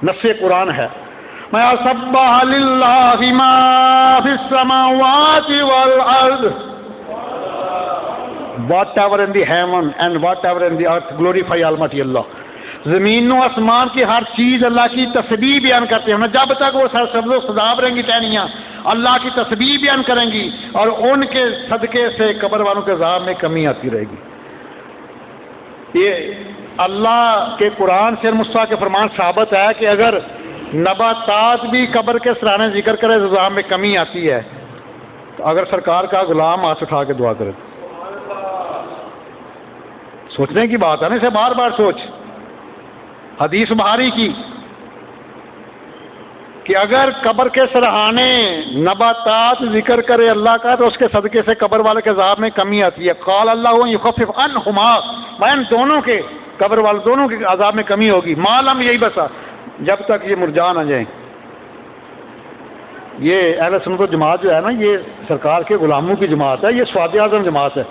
نص قرآن ہے. ما سبح للہ ما فی السماوات والارض whatever in the heaven and whatever in the earth glorify Almighty Allah. زمین و آسمان کی ہر چیز اللہ کی تسبیح بیان کرتے ہیں. جب تک وہ سرسبز و سداب رہیں گی ٹہنیاں اللہ کی تسبیح بیان کریں گی اور ان کے صدقے سے قبر والوں کے عذاب میں کمی آتی رہے گی. یہ اللہ کے قرآن سے مصطفیٰ کے فرمان ثابت ہے کہ اگر نباتات بھی قبر کے سرانے ذکر کرے تو عذاب میں کمی آتی ہے. تو اگر سرکار کا غلام ہاتھ اٹھا کے دعا کرے, سوچنے کی بات ہے نا, اسے بار بار سوچ. حدیث بخاری کی کہ اگر قبر کے سرہانے نباتات ذکر کرے اللہ کا تو اس کے صدقے سے قبر والے کے عذاب میں کمی آتی ہے. قال اللہ یخفف عنہما, میں ان دونوں کے قبر والے دونوں کے عذاب میں کمی ہوگی. معلوم یہی بسا, جب تک یہ مرجا نہ جائیں. یہ اہل سنت و جماعت جو ہے نا, یہ سرکار کے غلاموں کی جماعت ہے, یہ سواد اعظم جماعت ہے.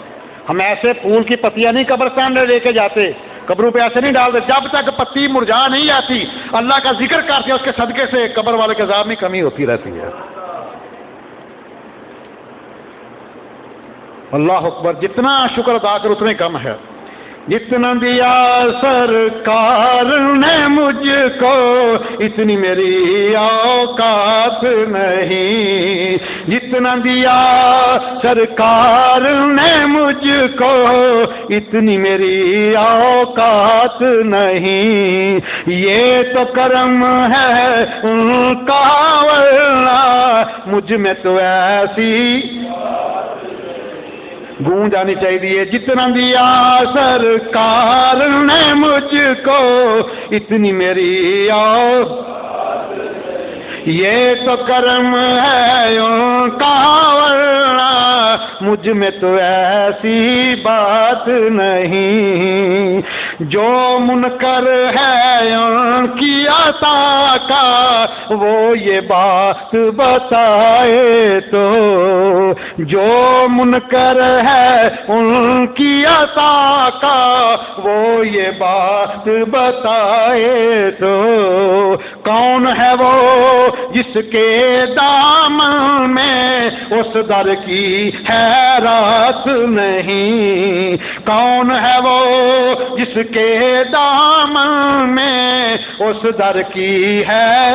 ہم ایسے پھول کی پتیاں نہیں قبرستان لے کے جاتے, قبروں پہ ایسے نہیں ڈالتے. جب تک پتی مرجا نہیں آتی اللہ کا ذکر کرتے اس کے صدقے سے قبر والے کے عذاب میں کمی ہوتی رہتی ہے. اللہ اکبر. جتنا شکر ادا کر اتنے کم ہے. جتنا دیا سرکار نے مجھ کو اتنی میری اوقات نہیں. جتنا دیا سرکار نے مجھ کو اتنی میری اوقات نہیں. یہ تو کرم ہے ان کا ورنہ مجھ میں تو ایسی گونج آنی چاہیے. جتنا دیا سرکار نے مجھ کو اتنی میری یہ تو کرم ہے ان کا ورنہ مجھ میں تو ایسی بات نہیں. جو منکر ہے ان کی عطا کا وہ یہ بات بتائے تو, جو منکر ہے ان کی عطا کا وہ یہ بات بتائے تو. کون ہے وہ جس کے دامن میں اس در کی حیرت نہیں. کون ہے وہ جس کے دامن میں اس در کی ہے.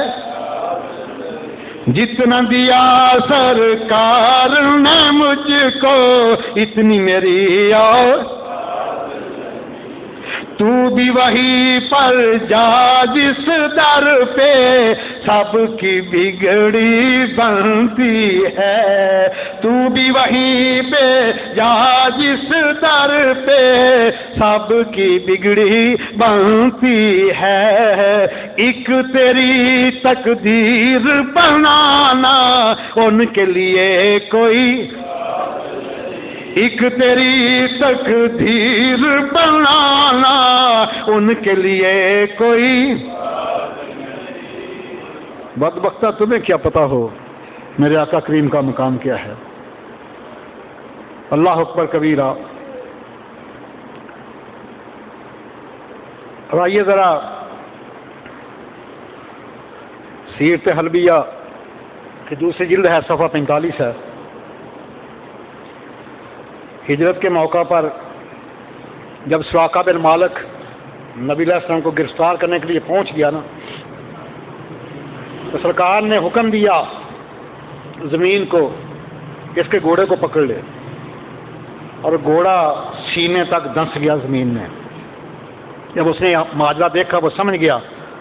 جتنا دیا سرکار نے مجھ کو اتنی میری تو بھی وہی پر جا جس در پہ سب کی بگڑی بنتی ہے. تو بھی وہیں پہ جا جس در پہ سب کی بگڑی بنتی ہے. ایک تیری تقدیر بنانا ان کے لیے کوئی, ایک تیری تقدیر بنانا ان کے لیے کوئی. بدبختہ تمہیں کیا پتا ہو میرے آقا کریم کا مقام کیا ہے. اللہ اکبر کبیرہ. اب آئیے ذرا سیرت حلبیہ کی دوسری جلد ہے, صفحہ 45 ہے. ہجرت کے موقع پر جب سراقہ بن مالک نبی علیہ السلام کو گرفتار کرنے کے لیے پہنچ گیا نا, تو سرکار نے حکم دیا زمین کو کہ اس کے گھوڑے کو پکڑ لے, اور گھوڑا سینے تک دنس گیا زمین میں. جب اس نے ماجرا دیکھا وہ سمجھ گیا,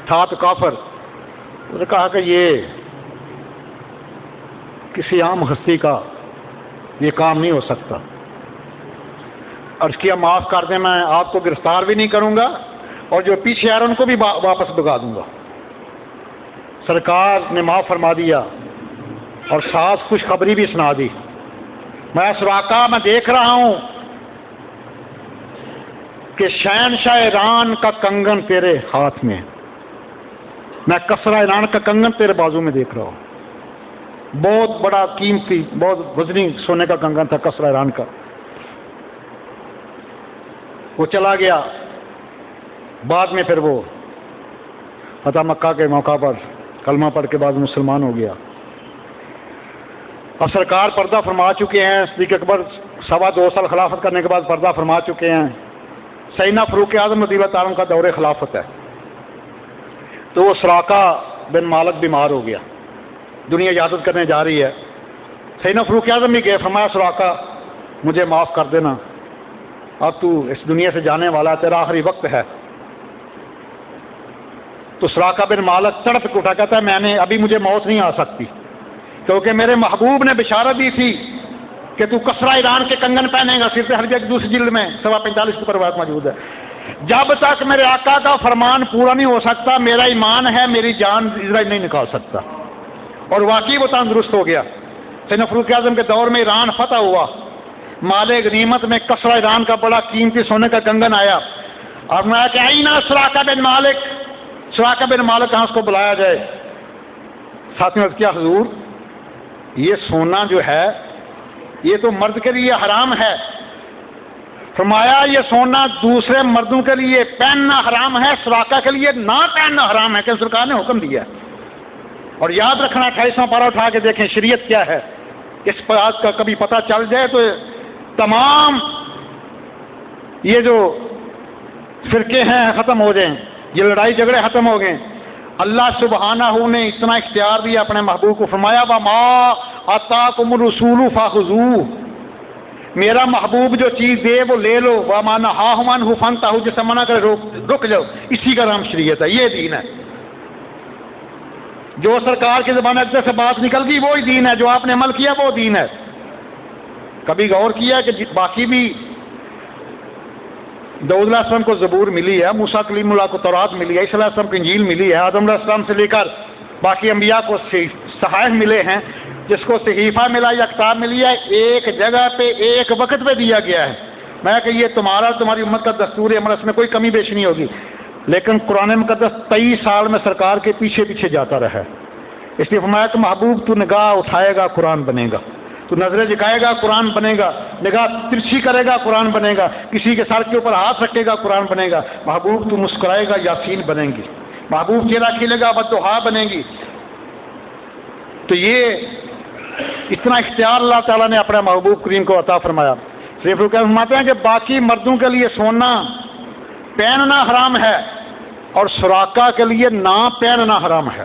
تھا تو کافر. اس نے کہا کہ یہ کسی عام ہستی کا یہ کام نہیں ہو سکتا. عرض کیا معاف کر دیں, میں آپ کو گرفتار بھی نہیں کروں گا اور جو پیچھے آ رہے ان کو بھی واپس بھگا دوں گا. سرکار نے معاف فرما دیا اور ساتھ خوشخبری بھی سنا دی. میں سراقہ میں دیکھ رہا ہوں کہ شہنشاہ ایران کا کنگن تیرے ہاتھ میں, میں کسرا ایران کا کنگن تیرے بازو میں دیکھ رہا ہوں. بہت بڑا قیمتی بہت وزنی سونے کا کنگن تھا کسرا ایران کا. وہ چلا گیا. بعد میں پھر وہ فتح مکہ کے موقع پر کلمہ پڑھ کے بعد مسلمان ہو گیا. اب سرکار پردہ فرما چکے ہیں. صدیق اکبر 2.25 سال خلافت کرنے کے بعد پردہ فرما چکے ہیں. سیدنا فاروق اعظم رضی اللہ تعالیٰ عنہ کا دور خلافت ہے. تو وہ سراقہ بن مالک بیمار ہو گیا, دنیا اجازت کرنے جا رہی ہے. سیدنا فاروق اعظم بھی گئے, فرمایا سراقہ مجھے معاف کر دینا, اب تو اس دنیا سے جانے والا, تیرا آخری وقت ہے. تو سراقہ بن مالک تڑپ کے اٹھا, کہتا ہے میں نے ابھی مجھے موت نہیں آ سکتی, کیونکہ میرے محبوب نے بشارت دی تھی کہ تو کسرا ایران کے کنگن پہنے گا سر پہ. ہر جگہ دوسری جلد میں 45 کی روایت موجود ہے. جب تک میرے آقا کا فرمان پورا نہیں ہو سکتا, میرا ایمان ہے, میری جان اسرائیل نہیں نکال سکتا. اور واقعی وہ تندرست ہو گیا. سیدنا فاروق اعظم کے دور میں ایران فتح ہوا, مال غنیمت میں کسرا ایران کا بڑا قیمتی سونے کا کنگن آیا, اور میں کہ آئینہ سراقہ بن مالک, سراقہ بن مالک کہاں اس کو بلایا جائے. ساتھیوں کیا حضور, یہ سونا جو ہے یہ تو مرد کے لیے حرام ہے. فرمایا یہ سونا دوسرے مردوں کے لیے پہننا حرام ہے, سراقہ کے لیے نہ پہننا حرام ہے, کہ سرکار نے حکم دیا. اور یاد رکھنا 28واں پارہ اٹھا کے دیکھیں شریعت کیا ہے. اس بات کا کبھی پتہ چل جائے تو تمام یہ جو فرقے ہیں ختم ہو جائیں, یہ لڑائی جھگڑے ختم ہو گئے. اللہ سبحانہ نے اتنا اختیار دیا اپنے محبوب کو, فرمایا وَمَا آتَاكُمُ الرَّسُولُ فَخُذُوهُ, میرا محبوب جو چیز دے وہ لے لو. وَمَا نَهَاكُمْ عَنْهُ فَانتَهُوا, جسے منع کرے رک جاؤ. اسی کا نام شریعت ہے, یہ دین ہے. جو سرکار کی زبان اقدس سے بات نکل گئی وہی دین ہے, جو آپ نے عمل کیا وہ دین ہے. کبھی غور کیا کہ باقی بھی داؤد علیہ السلام کو زبور ملی ہے, موسیٰ کلیم اللہ کو تورات ملی ہے, عیسیٰ علیہ السلام کو انجیل ملی ہے, آدم علیہ السلام سے لے کر باقی انبیاء کو صحائف ملے ہیں. جس کو صحیفہ ملا یا کتاب ملی ہے ایک جگہ پہ ایک وقت پہ دیا گیا ہے. میں کہ یہ تمہاری امت کا دستور عمل, اس میں کوئی کمی بیش نہیں ہوگی. لیکن قرآن مقدس 23 سال میں سرکار کے پیچھے پیچھے جاتا رہا ہے. اس لیے فرمایا کہ محبوب تو نگاہ اٹھائے گا قرآن بنے گا, تو نظریں جھکائے گا قرآن بنے گا, نگاہ ترچھی کرے گا قرآن بنے گا, کسی کے سر کے اوپر ہاتھ رکھے گا قرآن بنے گا. محبوب تو مسکرائے گا یاسین بنے گی, محبوب چہرہ کھلے گا بددعا بنے گی. تو یہ اتنا اختیار اللہ تعالیٰ نے اپنے محبوب کریم کو عطا فرمایا. صرف فرماتے ہیں کہ باقی مردوں کے لیے سونا پہننا حرام ہے اور سراقہ کے لیے نہ پہننا حرام ہے.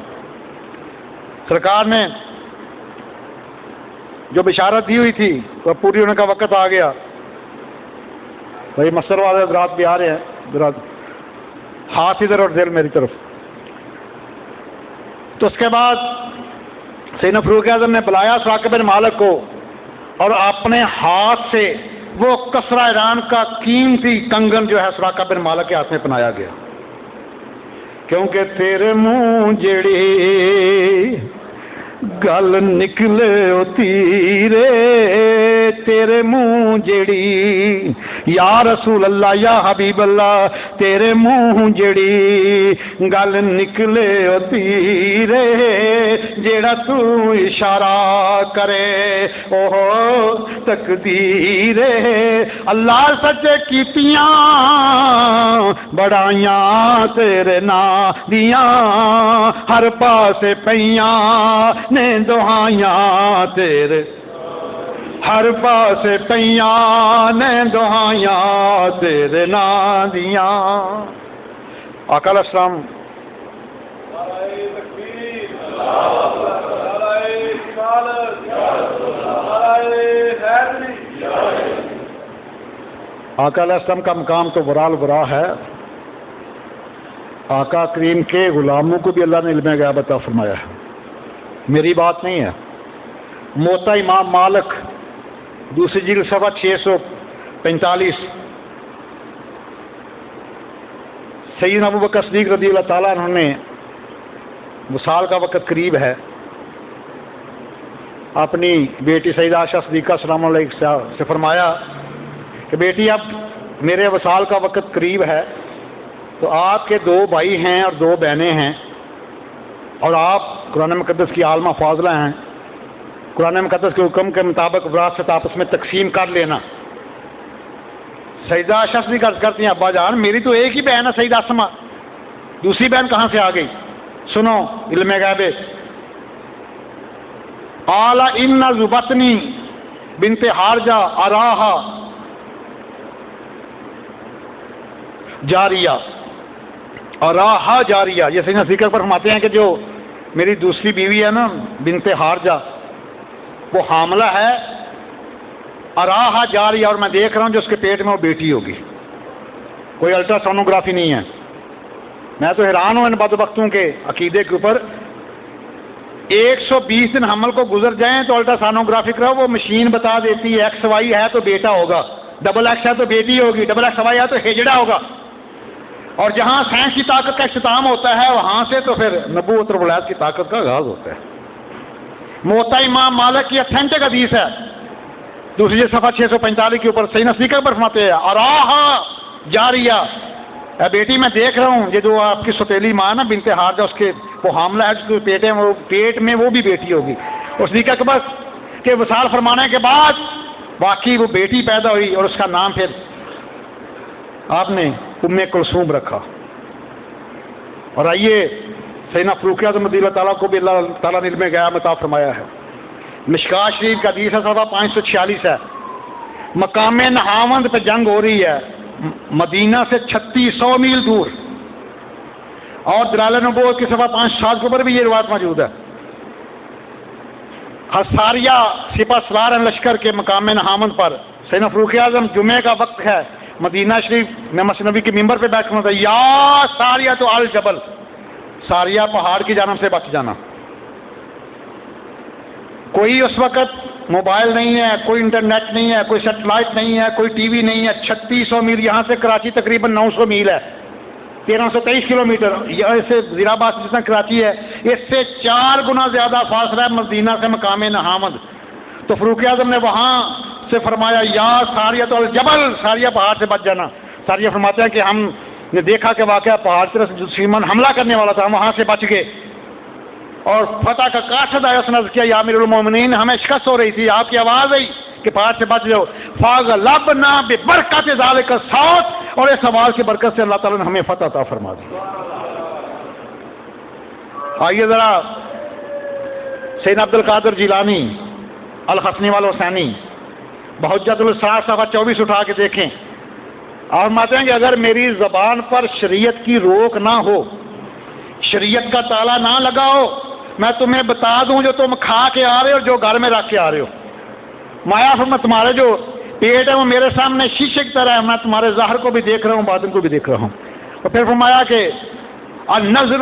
سرکار نے جو بشارت دی ہوئی تھی وہ پوری ہونے کا وقت آ گیا. بھائی مسر والے حضرات بھی آ رہے ہیں, ہاتھ ادھر اور دل میری طرف. تو اس کے بعد سیدنا فاروق اعظم نے بلایا سراقہ بن مالک کو, اور اپنے ہاتھ سے وہ کسرا ایران کا قیمتی کنگن جو ہے سراقہ بن مالک کے ہاتھ میں پہنایا گیا. کیونکہ تیرے منہ جڑی گل نکلے ہوتی رے, تیرے منہ جڑی یا رسول اللہ یا حبیب اللہ, تیرے منہ جڑی گل نکلے ہوتی رے, جیڑا تو اشارہ کرے اوہ تقدیر. اللہ سچے کیتیاں بڑائیاں تیرے نا دیاں, ہر پاسے پیاں نے دعائیاں تیرے, ہر پاسے پیاں نے دعائیاں تیرے نا دیاں. آقا علیہ السلام آقا علیہ السلام کا مقام تو برال برا ہے. آقا کریم کے غلاموں کو بھی اللہ نے علم غیب عطا فرمایا ہے, میری بات نہیں ہے. موتا امام مالک دوسری جلد صفحہ 645, سیدنا ابوبکر صدیق رضی اللہ تعالیٰ عنہ نے وصال کا وقت قریب ہے, اپنی بیٹی سیدہ عائشہ صدیقہ سلام علیہ سے فرمایا کہ بیٹی اب میرے وصال کا وقت قریب ہے, تو آپ کے 2 بھائی ہیں اور 2 بہنیں ہیں, اور آپ قرآن مقدس کی عالمہ فاضلہ ہیں. قرآن مقدس کے حکم کے مطابق وراثت آپس میں تقسیم کر لینا. سیدہ عائشہ صدیقہ عرض کرتی ہیں ابا جان میری تو ایک ہی بہن ہے سیدہ اسما, دوسری بہن کہاں سے آ گئی؟ سنو علم غیب، قال ان زبطنی بنت حارجہ اراہا جاریہ، اراہا جاریہ، یہ سیدنا ذکر پر فرماتے ہیں کہ جو میری دوسری بیوی ہے نا بنت حارجہ، وہ حاملہ ہے، اراہا جاریہ، اور میں دیکھ رہا ہوں جو اس کے پیٹ میں وہ بیٹی ہوگی، کوئی الٹرا سونوگرافی نہیں ہے۔ میں تو حیران ہوں ان بدبختوں کے عقیدے کے اوپر، 120 دن حمل کو گزر جائیں تو الٹرا سونوگرافی کراؤ، وہ مشین بتا دیتی ہے ایکس وائی ہے تو بیٹا ہوگا، ڈبل ایکس ہے تو بیٹی ہوگی، ڈبل ایکس وائی ہے تو ہجڑا ہوگا، اور جہاں سائنس کی طاقت کا اختتام ہوتا ہے وہاں سے تو پھر نبوت اور ولایت کی طاقت کا آغاز ہوتا ہے۔ موطا امام مالک کی اتھینٹک حدیث ہے، دوسری صفحہ 645 کے اوپر سیدنا ذکر پر فرماتے ہیں اراہا جاریہ، اے بیٹی میں دیکھ رہا ہوں یہ جو آپ کی سوتیلی ماں نا بنت حارجہ، اس کے وہ حاملہ ہے، جس کے پیٹ میں وہ بھی بیٹی ہوگی۔ اس ذکر کے بس کہ وصال فرمانے کے بعد واقعی وہ بیٹی پیدا ہوئی، اور اس کا نام پھر آپ نے ام کلثوم رکھا۔ اور آئیے سیدنا فاروق اعظم رضی اللہ تعالیٰ کو بھی اللہ تعالیٰ نے علم غیب عطا فرمایا ہے۔ مشکاہ شریف کا حدیث ہے، صفحہ 546 ہے، مقام نہاوند پہ جنگ ہو رہی ہے مدینہ سے 3600 میل دور، اور دلائل نبوت کی صفحہ 560 کے اوپر بھی یہ روایت موجود ہے۔ حساریہ سپہ سالار لشکر کے مقام نہاوند پر سیدنا فاروق اعظم، جمعے کا وقت ہے، مدینہ شریف میں مسجد نبی کے ممبر پہ بیٹھ کر یا ساریہ تو الجبل، ساریہ پہاڑ کی جانب سے بچ جانا۔ کوئی اس وقت موبائل نہیں ہے، کوئی انٹرنیٹ نہیں ہے، کوئی سیٹلائٹ نہیں ہے، کوئی ٹی وی نہیں ہے۔ 3600 میل، یہاں سے کراچی تقریباً 900 میل ہے، 1323 کلومیٹر، یہ سے زیر آباد جتنا کراچی ہے اس سے 4 گنا زیادہ فاصلہ ہے مدینہ سے مقام نہاوند۔ تو فاروق اعظم نے وہاں سے فرمایا یا ساریہ تو الجبل، ساریہ پہاڑ سے بچ جانا۔ ساریہ فرماتے ہیں کہ ہم نے دیکھا کہ واقعہ پہاڑ کی طرف سے دشمن حملہ کرنے والا تھا، وہاں سے بچ گئے، اور فتح کا قاصد آیا، اس نے عرض کیا یا امیر المومنین، ہمیں شکست ہو رہی تھی، آپ کی آواز آئی کہ پہاڑ سے بچ جاؤ، فاغلبنا ببرکت ذالک الصوت، اور اس آواز کی برکت سے اللہ تعالیٰ نے ہمیں فتح عطا فرما دی۔ آئیے ذرا سیدنا عبد القادر جیلانی الحسنی والحسینی بحجت الاسرار صفحہ 24 اٹھا کے دیکھیں، اور فرماتے ہیں کہ اگر میری زبان پر شریعت کی روک نہ ہو، شریعت کا تالا نہ لگاؤ، میں تمہیں بتا دوں جو تم کھا کے آ رہے ہو اور جو گھر میں رکھ کے آ رہے ہو۔ مایا فرما تمہارے جو پیٹ ہے وہ میرے سامنے شیشے کی طرح ہے، میں تمہارے ظاہر کو بھی دیکھ رہا ہوں، باطن کو بھی دیکھ رہا ہوں۔ اور پھر فرمایا کہ النظر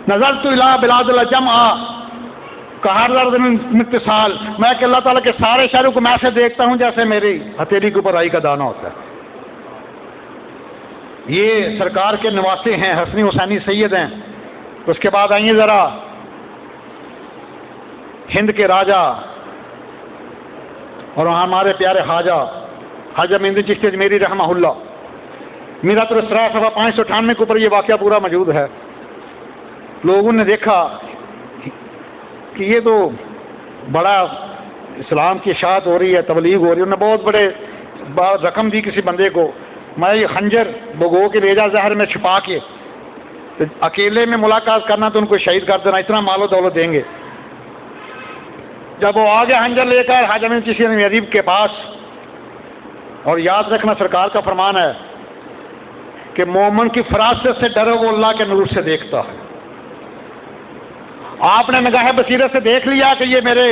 نظرت الی بلاد الجمع کہر اتصال، میں کہ اللہ تعالیٰ کے سارے شہروں کو میں ایسے دیکھتا ہوں جیسے میری ہتھیلی کے اوپر رائی کا دانہ ہوتا ہے۔ یہ سرکار کے نواسے ہیں، حسنی حسینی سید ہیں۔ اس کے بعد آئیے ذرا ہند کے راجہ اور ہمارے پیارے خواجہ مہندی چشتی اجمیری رحمہ اللہ، میرات الاسرار صفحہ 598 کے اوپر یہ واقعہ پورا موجود ہے۔ لوگوں نے دیکھا کہ یہ تو بڑا اسلام کی اشاعت ہو رہی ہے، تبلیغ ہو رہی ہے، انہوں نے بہت بڑے رقم دی کسی بندے کو، میں یہ خنجر بھگو کے بھیجا زہر میں چھپا کے، تو اکیلے میں ملاقات کرنا تو ان کو شہید کر دینا، اتنا مال و دولت دیں گے۔ جب وہ آگے خنجر لے کر خواجہ مہندی چشتی اجمیری کے پاس، اور یاد رکھنا سرکار کا فرمان ہے کہ مومن کی فراست سے ڈرو، وہ اللہ کے نور سے دیکھتا ہے۔ آپ نے نگاہ بصیرت سے دیکھ لیا کہ یہ میرے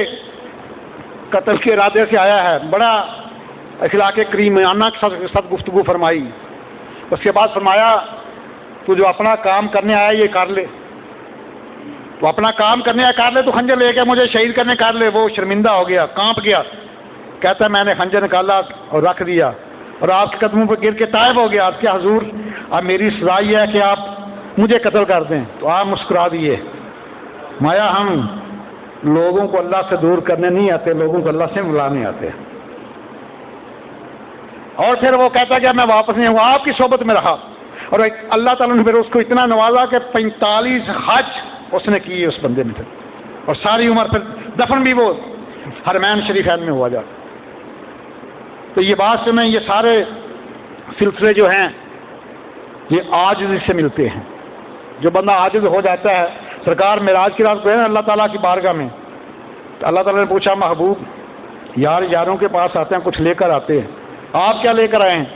قتل کے ارادے سے آیا ہے، بڑا اخلاق کریمانہ کے ساتھ گفتگو فرمائی۔ اس کے بعد فرمایا تو جو اپنا کام کرنے آیا یہ کر لے، تو اپنا کام کرنے آیا کر لے، تو خنجر لے کے مجھے شہید کرنے کر لے۔ وہ شرمندہ ہو گیا، کانپ گیا، کہتا ہے میں نے خنجر نکالا اور رکھ دیا اور آپ کے قدموں پر گر کے طائب ہو گیا۔ آپ کے حضور اب میری سزا یہ ہے کہ آپ مجھے قتل کر دیں۔ تو آپ مسکرا دیے۔ مایا ہم لوگوں کو اللہ سے دور کرنے نہیں آتے، لوگوں کو اللہ سے ملانے آتے۔ اور پھر وہ کہتا ہے کہ میں واپس نہیں ہوں، آپ کی صحبت میں رہا، اور اللہ تعالیٰ نے پھر اس کو اتنا نوازا کہ 45 حج اس نے کیے اس بندے نے، اور ساری عمر پھر دفن بھی وہ حرمین شریفین میں ہوا جا۔ تو یہ بات سے میں یہ سارے سلسلے جو ہیں یہ عاجزی سے ملتے ہیں۔ جو بندہ عاجز ہو جاتا ہے، سرکار معراج کی رات گئے نا اللہ تعالیٰ کی بارگاہ میں، تو اللہ تعالیٰ نے پوچھا محبوب یار یاروں کے پاس آتے ہیں کچھ لے کر آتے ہیں، آپ کیا لے کر آئے ہیں؟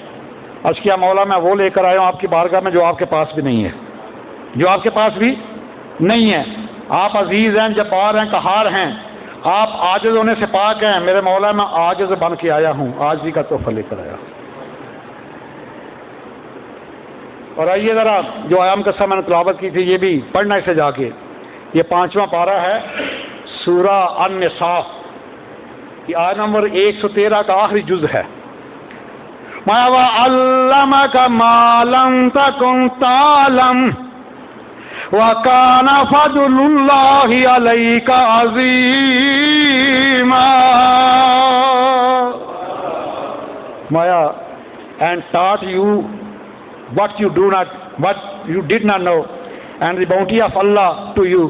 عرض کیا مولا میں وہ لے کر آیا ہوں آپ کی بارگاہ میں جو آپ کے پاس بھی نہیں ہے، جو آپ کے پاس بھی نہیں ہے۔ آپ عزیز ہیں، جبار ہیں، قہار ہیں، آپ عاجز ہونے سے پاک ہیں، میرے مولا میں عاجز بن کے آیا ہوں، عاجزی کا تحفہ لے کر آیا ہوں۔ اور آئیے ذرا جو آیام قصہ میں نے تلاوت کی تھی یہ بھی پڑھنا اسے جا کے، یہ 5واں پارہ ہے سورہ النساء کی آیت نمبر 113 کا آخری جز ہے۔ مَا وَعَلَّمَكَ مَا لَمْ تَكُنْ تَعْلَمْ وَكَانَ فَضْلُ اللَّهِ عَلَيْكَ عَظِيمًا Maya and taught you what you did not know, and the bounty of Allah to you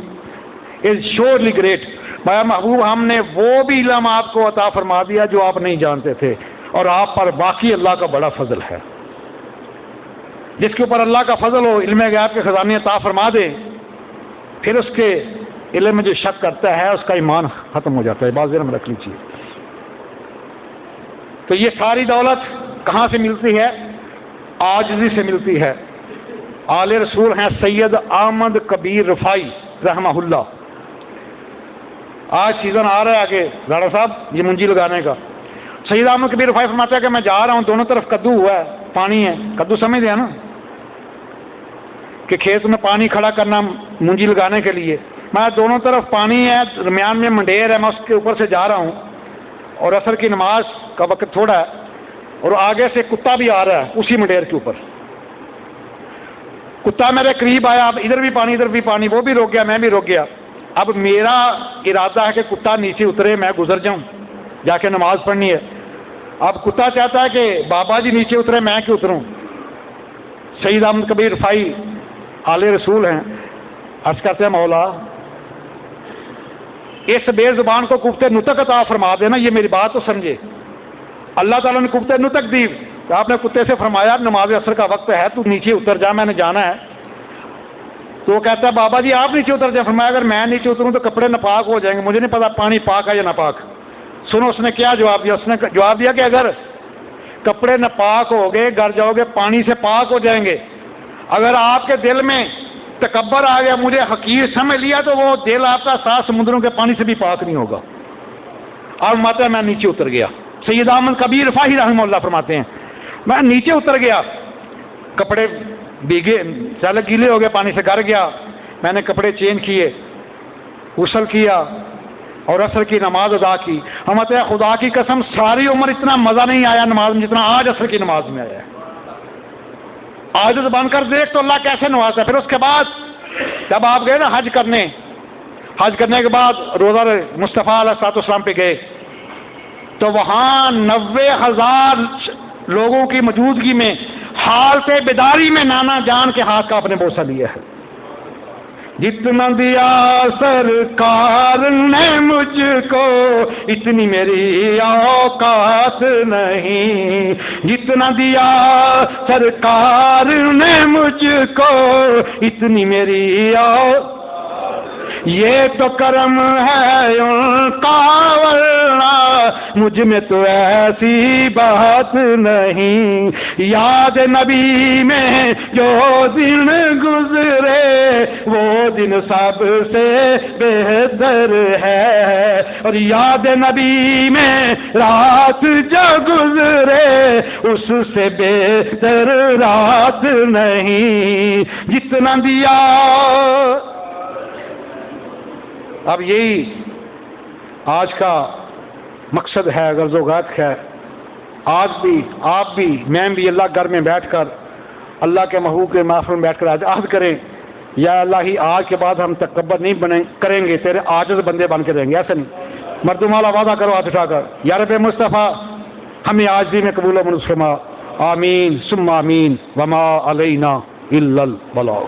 is surely great. مایا محبوب ہم نے وہ بھی علم آپ کو عطا فرما دیا جو آپ نہیں جانتے تھے، اور آپ پر باقی اللہ کا بڑا فضل ہے۔ جس کے اوپر اللہ کا فضل ہو، علم غیب کے خزانے عطا فرما دے، پھر اس کے علم میں جو شک کرتا ہے اس کا ایمان ختم ہو جاتا ہے، بات ذہن میں رکھ لیجیے۔ تو یہ ساری دولت کہاں سے ملتی ہے؟ عاجزی سے ملتی ہے۔ آل رسول ہیں سید احمد کبیر رفائی رحمہ اللہ۔ آج سیزن آ رہا ہے آگے راڑا صاحب یہ منجی لگانے کا۔ سید احمد کبیر رفائی فرماتا ہے کہ میں جا رہا ہوں، دونوں طرف کدو ہوا ہے، پانی ہے، کدو سمجھ دیا نا کہ کھیت میں پانی کھڑا کرنا منجی لگانے کے لیے، میں دونوں طرف پانی ہے، درمیان میں منڈیر ہے، میں اس کے اوپر سے جا رہا ہوں، اور عصر کی نماز کا وقت تھوڑا ہے، اور آگے سے کتا بھی آ رہا ہے اسی منڈیر کے اوپر۔ کتا میرے قریب آیا، اب ادھر بھی پانی ادھر بھی پانی، وہ بھی رک گیا میں بھی رک گیا۔ اب میرا ارادہ ہے کہ کتا نیچے اترے میں گزر جاؤں، جا کے نماز پڑھنی ہے۔ اب کتا چاہتا ہے کہ بابا جی نیچے اترے میں کیوں اتروں؟ سید احمد کبیر رفائی آل رسول ہیں، عرض کرتے ہیں مولا اس بے زبان کو کفتے نطق عطا فرما دینا، یہ میری بات تو سمجھے۔ اللہ تعالیٰ نے کفتے نطق دی، آپ نے کتے سے فرمایا نماز عصر کا وقت ہے تو نیچے اتر جا، میں نے جانا ہے۔ تو وہ کہتا ہے بابا جی آپ نیچے اتر جائیں۔ فرمایا اگر میں نیچے اتروں تو کپڑے ناپاک ہو جائیں گے، مجھے نہیں پتا پانی پاک ہے یا ناپاک۔ سنو اس نے کیا جواب دیا، اس نے جواب دیا کہ اگر کپڑے ناپاک ہو گئے گھر جاؤ گے پانی سے پاک ہو جائیں گے، اگر آپ کے دل میں تکبر آ گیا مجھے حقیر سمجھ لیا تو وہ دل آپ کا 7 سمندروں کے پانی سے بھی پاک نہیں ہوگا۔ اور فرماتا ہے میں نیچے اتر گیا۔ سید احمد کبیر رفائی رحمہ اللہ فرماتے ہیں میں نیچے اتر گیا، کپڑے بھیگے چالک گیلے ہو گئے پانی سے، گھر گیا، میں نے کپڑے چینج کیے، غسل کیا اور عصر کی نماز ادا کی۔ ہم کہتے ہیں خدا کی قسم ساری عمر اتنا مزہ نہیں آیا نماز میں جتنا آج عصر کی نماز میں آیا ہے۔ عاجز بن کر دیکھ تو اللہ کیسے نوازتا ہے۔ پھر اس کے بعد جب آپ گئے نا حج کرنے کے بعد روزہ مصطفیٰ علیہ السلام پہ گئے تو وہاں 90,000 لوگوں کی موجودگی میں حالت بیداری میں نانا جان کے ہاتھ کا اپنے بوسہ لیا ہے۔ جتنا دیا سرکار نے مجھ کو اتنی میری اوقات نہیں، جتنا دیا سرکار نے مجھ کو اتنی میری یہ تو کرم ہے ان کا ورنہ مجھ میں تو ایسی بات نہیں۔ یاد نبی میں جو دن گزرے وہ دن سب سے بہتر ہے، اور یاد نبی میں رات جو گزرے اس سے بہتر رات نہیں۔ جتنا دیا اب یہی آج کا مقصد ہے، غرض و غایت ہے۔ آج بھی آپ بھی میں بھی اللہ گھر میں بیٹھ کر اللہ کے محبوب کے محفل میں بیٹھ کر آج عہد کریں یا اللہ ہی آج کے بعد ہم تکبر نہیں کریں گے، تیرے عاجز بندے بن کے رہیں گے، ایسا نہیں۔ مردوں والا وعدہ کرو ہاتھ اٹھا کر، یا رب مصطفیٰ ہمیں عاجزی میں قبول و منظور فرما، آمین ثم آمین، وما علینا الا البلاغ۔